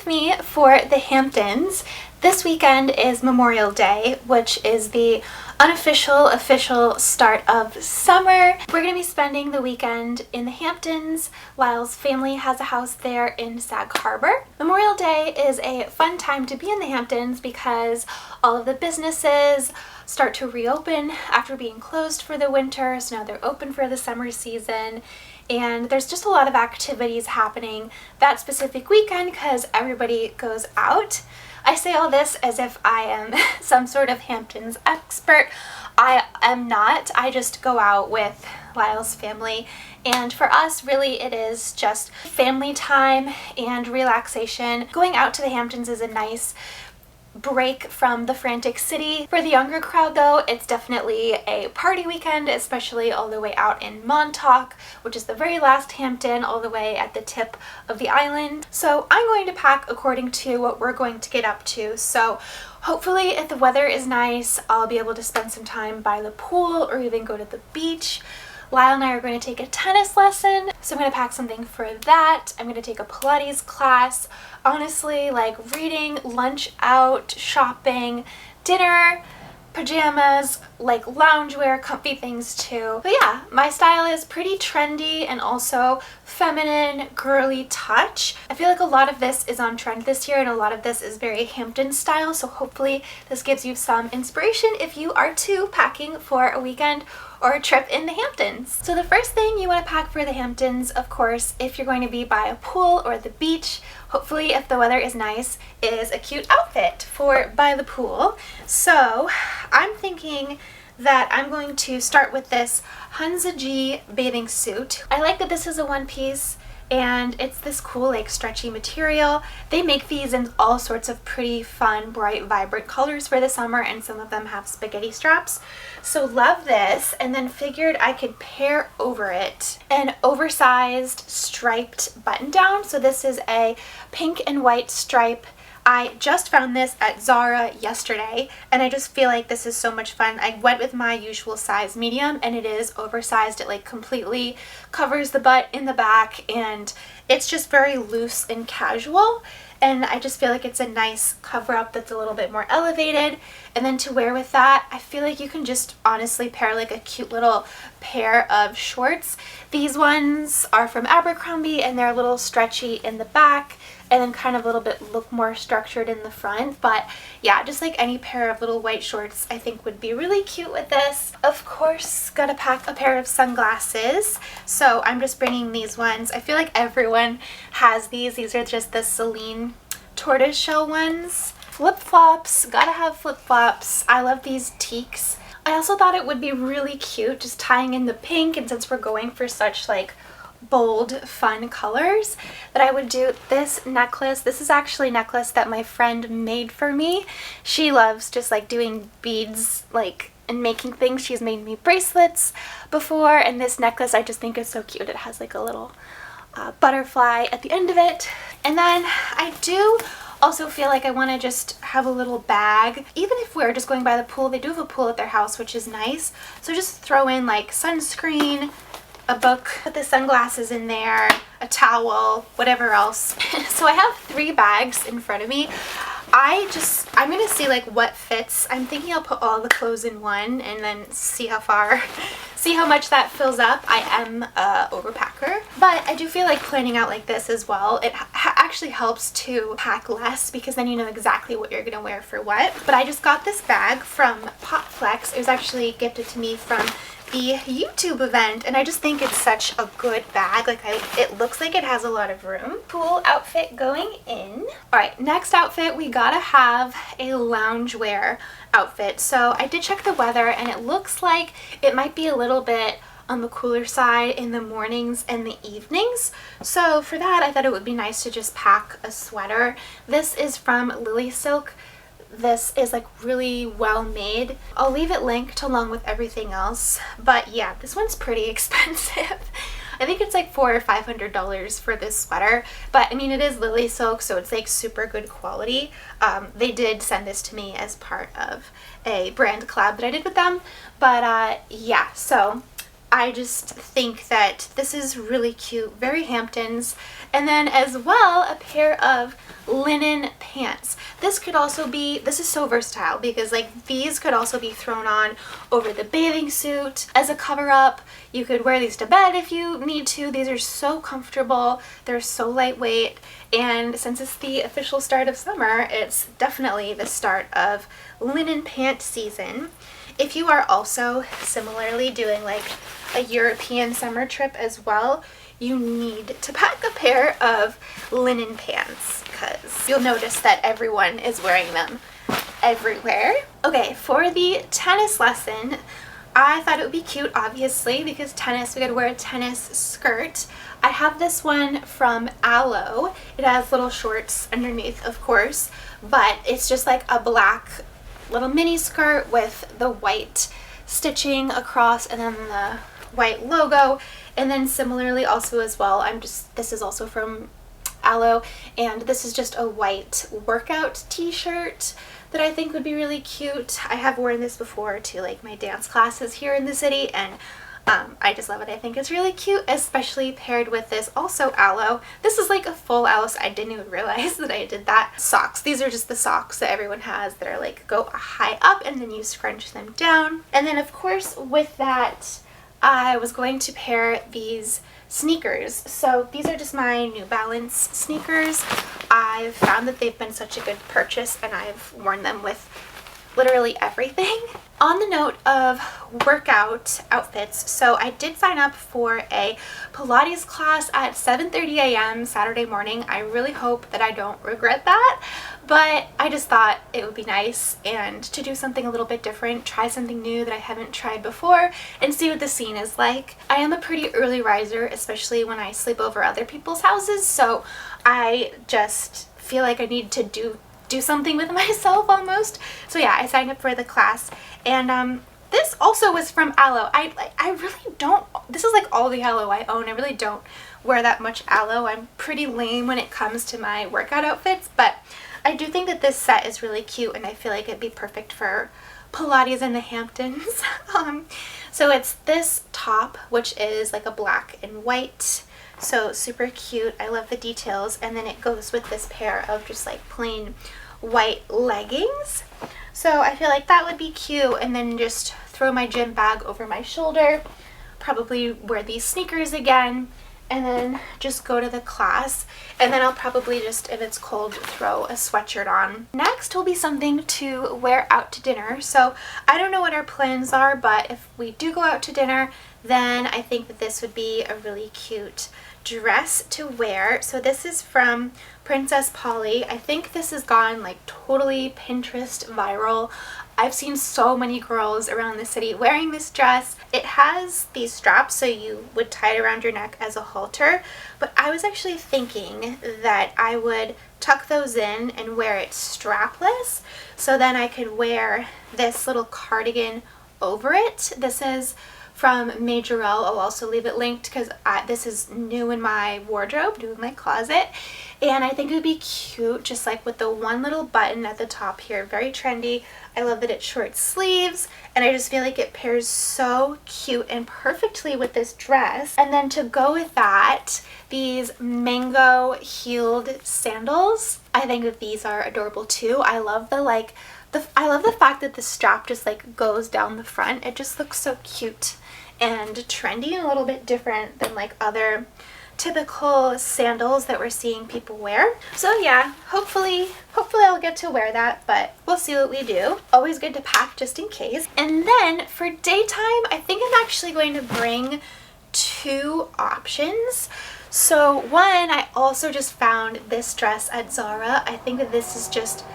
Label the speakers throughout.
Speaker 1: with me for the Hamptons. This weekend is Memorial Day, which is the official start of summer. We're going to be spending the weekend in the Hamptons. Lyle's family has a house there in Sag Harbor. Memorial Day is a fun time to be in the Hamptons because all of the businesses start to reopen after being closed for the winter, so now they're open for the summer season. And there's just a lot of activities happening that specific weekend because everybody goes out. I say all this as if I am some sort of Hamptons expert. I am not. I just go out with Lyle's family. And for us, really, it is just family time and relaxation. Going out to the Hamptons is a nice break from the frantic city. For the younger crowd though, it's definitely a party weekend, especially all the way out in Montauk, which is the very last Hampton, all the way at the tip of the island. So I'm going to pack according to what we're going to get up to. So hopefully if the weather is nice, I'll be able to spend some time by the pool or even go to the beach. Lyle and I are going to take a tennis lesson, so I'm going to pack something for that. I'm going to take a Pilates class. Honestly, like reading, lunch out, shopping, dinner, pajamas, like loungewear, comfy things too. But yeah, my style is pretty trendy and also feminine, girly touch. I feel like a lot of this is on trend this year and a lot of this is very Hampton style, so hopefully this gives you some inspiration if you are too packing for a weekend or a trip in the Hamptons. So the first thing you want to pack for the Hamptons, of course, if you're going to be by a pool or the beach, hopefully if the weather is nice, is a cute outfit for by the pool. So I'm thinking that I'm going to start with this Hunza G bathing suit. I like that this is a one piece and it's this cool like stretchy material. They make these in all sorts of pretty fun, bright, vibrant colors for the summer, and some of them have spaghetti straps. So love this, and then figured I could pair over it an oversized striped button down. So this is a pink and white stripe. I just found this at Zara yesterday and I just feel like this is so much fun. I went with my usual size medium and it is oversized. It like completely covers the butt in the back and it's just very loose and casual. And I just feel like it's a nice cover up that's a little bit more elevated. And then to wear with that, I feel like you can just honestly pair like a cute little pair of shorts. These ones are from Abercrombie and they're a little stretchy in the back and then kind of a little bit look more structured in the front. But yeah, just like any pair of little white shorts I think would be really cute with this. Of course, gotta pack a pair of sunglasses. So I'm just bringing these ones. I feel like everyone has these. These are just the Celine tortoiseshell ones. Flip-flops, gotta have flip-flops. I love these teaks. I also thought it would be really cute just tying in the pink, and since we're going for such like bold, fun colors, that I would do this necklace. This is actually a necklace that my friend made for me. She loves just like doing beads like and making things. She's made me bracelets before, and this necklace I just think is so cute. It has like a little butterfly at the end of it. And then I do also feel like I want to just have a little bag. Even if we're just going by the pool, they do have a pool at their house, which is nice. So just throw in like sunscreen, a book, put the sunglasses in there, a towel, whatever else. So I have 3 bags in front of me. I'm gonna see like what fits. I'm thinking I'll put all the clothes in one and then see how much that fills up. I am a overpacker, but I do feel like planning out like this as well. It actually helps to pack less because then you know exactly what you're gonna wear for what. But I just got this bag from Popflex. It was actually gifted to me from the YouTube event, and I just think it's such a good bag. Like it looks like it has a lot of room. Cool outfit going in. All right, next outfit, we gotta have a loungewear outfit. So I did check the weather and it looks like it might be a little bit on the cooler side in the mornings and the evenings. So for that, I thought it would be nice to just pack a sweater. This is from Lily Silk. This is like really well made. I'll leave it linked along with everything else. But yeah, this one's pretty expensive. I think it's like $400 or $500 for this sweater. But I mean, it is Lily Silk, so it's like super good quality. They did send this to me as part of a brand collab that I did with them. But yeah, so I just think that this is really cute, very Hamptons. And then as well, a pair of linen pants. This is so versatile because like these could also be thrown on over the bathing suit as a cover up. You could wear these to bed if you need to. These are so comfortable, they're so lightweight, and since it's the official start of summer, it's definitely the start of linen pant season. If you are also similarly doing like a European summer trip as well, you need to pack a pair of linen pants because you'll notice that everyone is wearing them everywhere. Okay, for the tennis lesson, I thought it would be cute, obviously, because tennis, we gotta wear a tennis skirt. I have this one from Aloe. It has little shorts underneath, of course, but it's just like a black little mini skirt with the white stitching across and then the white logo. And then similarly also as well, this is also from Aloe, and this is just a white workout t-shirt that I think would be really cute. I have worn this before to like my dance classes here in the city, and I just love it. I think it's really cute, especially paired with this also Aloe. This is like a full Aloe, so I didn't even realize that I did that. Socks. These are just the socks that everyone has that are like go high up and then you scrunch them down. And then of course with that, I was going to pair these sneakers. So these are just my New Balance sneakers. I've found that they've been such a good purchase and I've worn them with literally everything. On the note of workout outfits, so I did sign up for a Pilates class at 7:30 a.m. Saturday morning. I really hope that I don't regret that, but I just thought it would be nice and to do something a little bit different, try something new that I haven't tried before, and see what the scene is like. I am a pretty early riser, especially when I sleep over other people's houses, so I just feel like I need to do something with myself almost. So yeah, I signed up for the class, and this also was from Aloe. I really don't, this is like all the Aloe I own. I really don't wear that much Aloe. I'm pretty lame when it comes to my workout outfits, but I do think that this set is really cute and I feel like it'd be perfect for Pilates in the Hamptons. So it's this top, which is like a black and white, so super cute. I love the details, and then it goes with this pair of just like plain white leggings. So I feel like that would be cute, and then just throw my gym bag over my shoulder, probably wear these sneakers again, and then just go to the class. And then I'll probably just, if it's cold, throw a sweatshirt on. Next will be something to wear out to dinner. So I don't know what our plans are, but if we do go out to dinner, then I think that this would be a really cute dress to wear. So this is from Princess Polly. I think this has gone like totally Pinterest viral. I've seen so many girls around the city wearing this dress. It has these straps, so you would tie it around your neck as a halter, but I was actually thinking that I would tuck those in and wear it strapless, so then I could wear this little cardigan over it. This is from Morello. I'll also leave it linked because this is new in my wardrobe, new in my closet, and I think it would be cute just like with the one little button at the top here. Very trendy. I love that it's short sleeves, and I just feel like it pairs so cute and perfectly with this dress. And then to go with that, these mango heeled sandals. I think that these are adorable too. I love I love the fact that the strap just like goes down the front. It just looks so cute and trendy and a little bit different than like other typical sandals that we're seeing people wear. So yeah, hopefully I'll get to wear that, but we'll see what we do. Always good to pack just in case. And then for daytime, I think I'm actually going to bring two options. So one, I also just found this dress at Zara. I think that this is just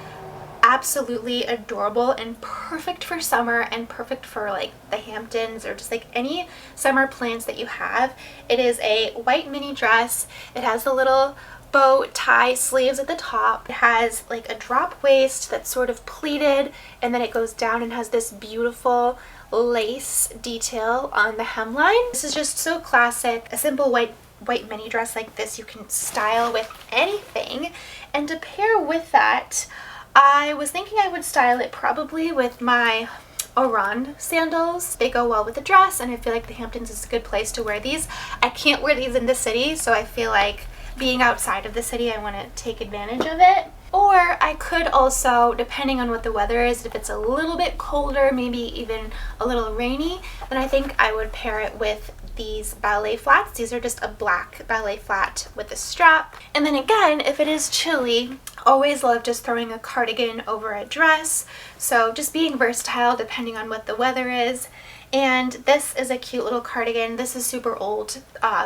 Speaker 1: absolutely adorable and perfect for summer and perfect for like the Hamptons or just like any summer plans that you have. It is a white mini dress. It has the little bow tie sleeves at the top. It has like a drop waist that's sort of pleated, and then it goes down and has this beautiful lace detail on the hemline. This is just so classic. A simple white mini dress like this you can style with anything. And to pair with that, I was thinking I would style it probably with my Oran sandals. They go well with the dress, and I feel like the Hamptons is a good place to wear these. I can't wear these in the city, so I feel like being outside of the city, I want to take advantage of it. Or I could also, depending on what the weather is, if it's a little bit colder, maybe even a little rainy, then I think I would pair it with these ballet flats. These are just a black ballet flat with a strap. And then again, if it is chilly, always love just throwing a cardigan over a dress. So just being versatile depending on what the weather is. And this is a cute little cardigan. This is super old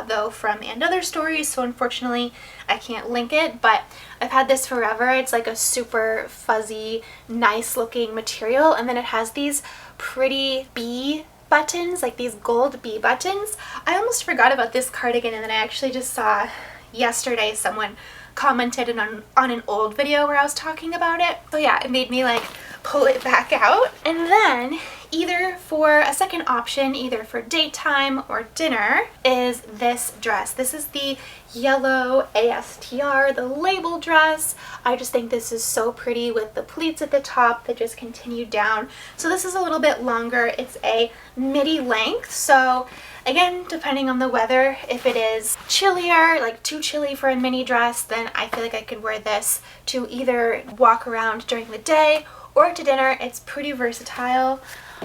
Speaker 1: though, from And Other Stories, so unfortunately I can't link it, but I've had this forever. It's like a super fuzzy, nice looking material, and then it has these pretty bee buttons, like these gold bee buttons. I almost forgot about this cardigan, and then I actually just saw yesterday someone commented on an old video where I was talking about it. So yeah, it made me like pull it back out. And then either for a second option, either for daytime or dinner, is this dress. This is the yellow ASTR, the label dress. I just think this is so pretty with the pleats at the top that just continue down. So this is a little bit longer. It's a midi length. So again, depending on the weather, if it is chillier, like too chilly for a mini dress, then I feel like I could wear this to either walk around during the day or to dinner. It's pretty versatile.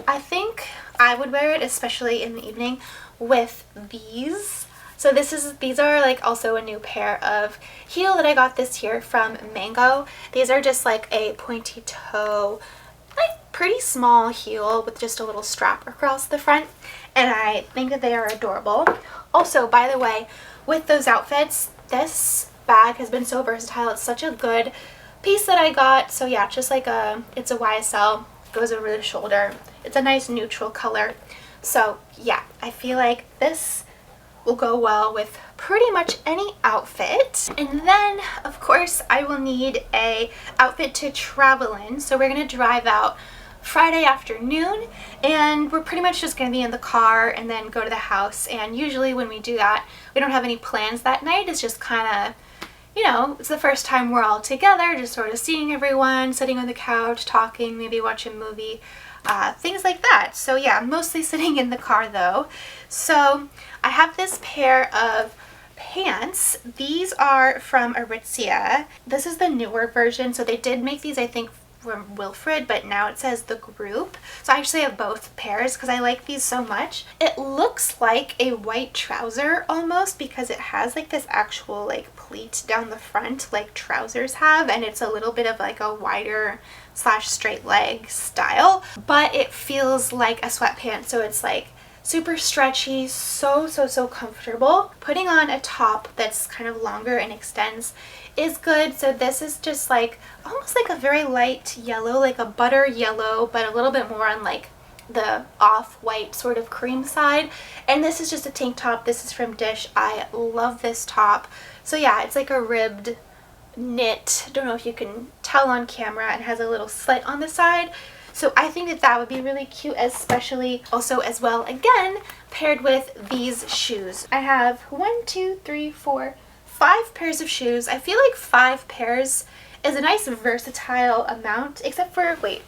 Speaker 1: I think I would wear it, especially in the evening, with these. So these are like also a new pair of heel that I got this year from Mango. These are just like a pointy toe, like pretty small heel with just a little strap across the front. And I think that they are adorable. Also, by the way, with those outfits, this bag has been so versatile. It's such a good piece that I got. So yeah, just like it's a YSL, goes over the shoulder. It's a nice neutral color. So yeah, I feel like this will go well with pretty much any outfit. And then of course I will need a outfit to travel in. So we're gonna drive out Friday afternoon, and we're pretty much just going to be in the car and then go to the house. And usually when we do that, we don't have any plans that night. It's just kind of, you know, it's the first time we're all together, just sort of seeing everyone, sitting on the couch, talking, maybe watch a movie, things like that. So yeah, mostly sitting in the car though. So I have this pair of pants. These are from Aritzia. This is the newer version. So they did make these, I think, from Wilfred, but now it says the group. So I actually have both pairs because I like these so much. It looks like a white trouser almost, because it has like this actual like pleat down the front like trousers have, and it's a little bit of like a wider / straight leg style, but it feels like a sweatpants. So it's like super stretchy, so comfortable. Putting on a top that's kind of longer and extends is good. So this is just like almost like a very light yellow, like a butter yellow, but a little bit more on like the off-white sort of cream side. And this is just a tank top. This is from Dish. I love this top. So yeah, it's like a ribbed knit. I don't know if you can tell on camera, and has a little slit on the side. So I think that that would be really cute, especially also as well, again, paired with these shoes. I have 5 pairs of shoes. I feel like 5 pairs is a nice versatile amount, except for, wait,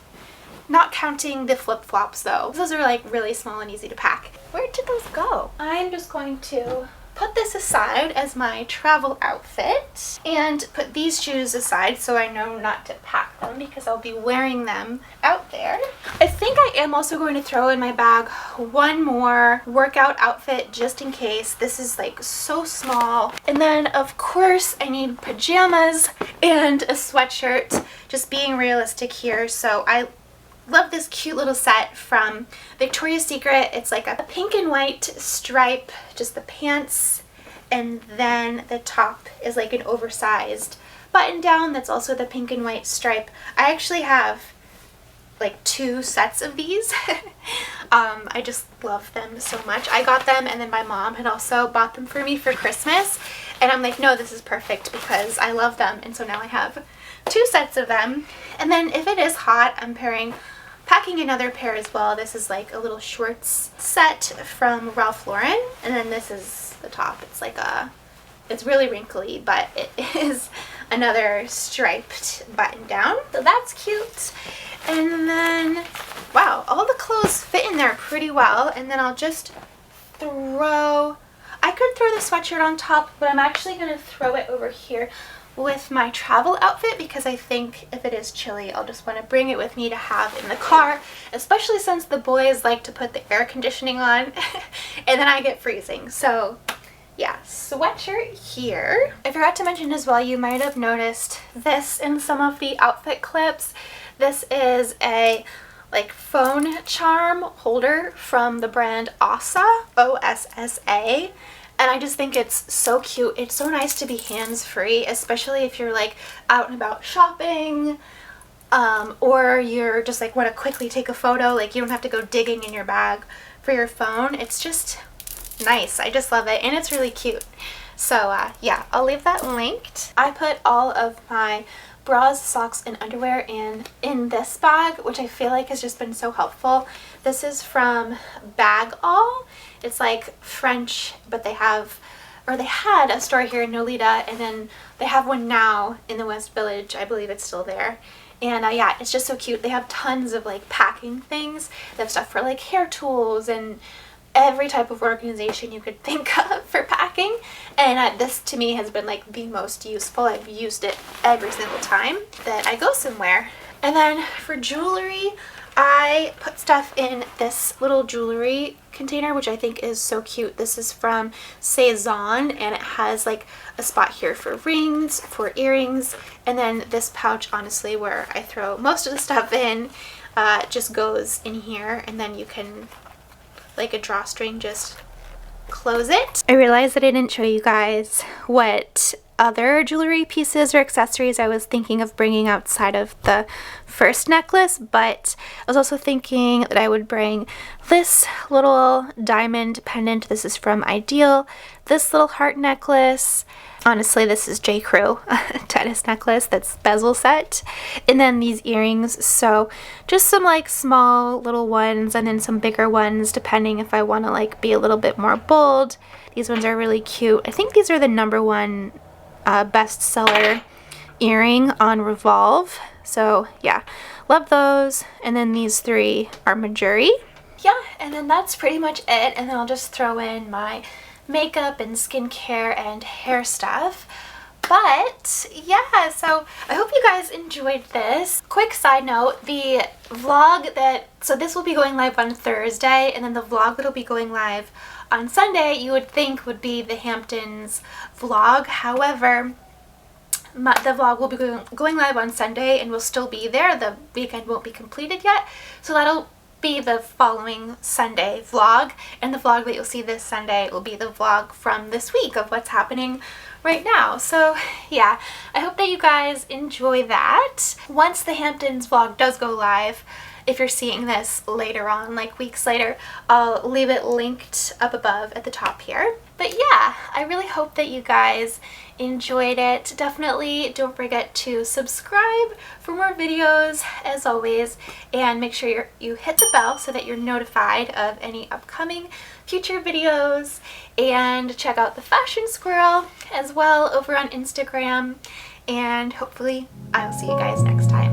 Speaker 1: not counting the flip-flops though. Those are like really small and easy to pack. Where did those go? I'm just going to put this aside as my travel outfit and put these shoes aside so I know not to pack them because I'll be wearing them out there. I think I am also going to throw in my bag one more workout outfit just in case. This is like so small. And then of course I need pajamas and a sweatshirt, just being realistic here. So I love this cute little set from Victoria's Secret. It's like a pink and white stripe, just the pants, and then the top is like an oversized button down that's also the pink and white stripe. I actually have like 2 sets of these. I just love them so much. I got them, and then my mom had also bought them for me for Christmas, and I'm like, no, this is perfect because I love them. And so now I have 2 sets of them. And then if it is hot, I'm packing another pair as well. This is like a little shorts set from Ralph Lauren, and then this is the top. It's like it's really wrinkly, but it is another striped button down. So that's cute. And then, wow, all the clothes fit in there pretty well. And then I'll just throw, I could throw the sweatshirt on top, but I'm actually going to throw it over here with my travel outfit because I think if it is chilly, I'll just want to bring it with me to have in the car, especially since the boys like to put the air conditioning on and then I get freezing. So yeah, sweatshirt here. I forgot to mention as well, you might have noticed this in some of the outfit clips. This is a like phone charm holder from the brand Ossa, O-S-S-A. And I just think it's so cute. It's so nice to be hands-free, especially if you're like out and about shopping, or you're just like want to quickly take a photo. Like you don't have to go digging in your bag for your phone. It's just nice. I just love it, and it's really cute. So yeah, I'll leave that linked. I put all of my bras, socks, and underwear in this bag, which I feel like has just been so helpful. This is from Bag All. It's like French, but they had a store here in Nolita, and then they have one now in the West Village. I believe it's still there. And yeah, it's just so cute. They have tons of like packing things. They have stuff for like hair tools and every type of organization you could think of for packing. And this to me has been like the most useful. I've used it every single time that I go somewhere. And then for jewelry, I put stuff in this little jewelry container, which I think is so cute. This is from Saison, and it has like a spot here for rings, for earrings, and then this pouch, honestly, where I throw most of the stuff in, just goes in here, and then you can, like a drawstring, just close it. I realized that I didn't show you guys what other jewelry pieces or accessories I was thinking of bringing outside of the first necklace, but I was also thinking that I would bring this little diamond pendant. This is from Ideal. This little heart necklace. Honestly, this is J. Crew tennis necklace that's bezel set. And then these earrings. So just some like small little ones and then some bigger ones depending if I want to like be a little bit more bold. These ones are really cute. I think these are the #1 bestseller earring on Revolve. So yeah, love those. And then these 3 are Majuri. Yeah, and then that's pretty much it. And then I'll just throw in my makeup and skincare and hair stuff. But yeah, so I hope you guys enjoyed this. Quick side note, the vlog so this will be going live on Thursday, and then the vlog that'll be going live on Sunday, you would think would be the Hamptons vlog. However, the vlog will be going live on Sunday and will still be there. The weekend won't be completed yet, so that'll be the following Sunday vlog, and the vlog that you'll see this Sunday will be the vlog from this week of what's happening right now. So yeah, I hope that you guys enjoy that. Once the Hamptons vlog does go live, if you're seeing this later on, like weeks later, I'll leave it linked up above at the top here. But yeah, I really hope that you guys enjoyed it. Definitely don't forget to subscribe for more videos as always, and make sure you hit the bell so that you're notified of any upcoming future videos, and check out the Fashion Squirrel as well over on Instagram, and hopefully I'll see you guys next time.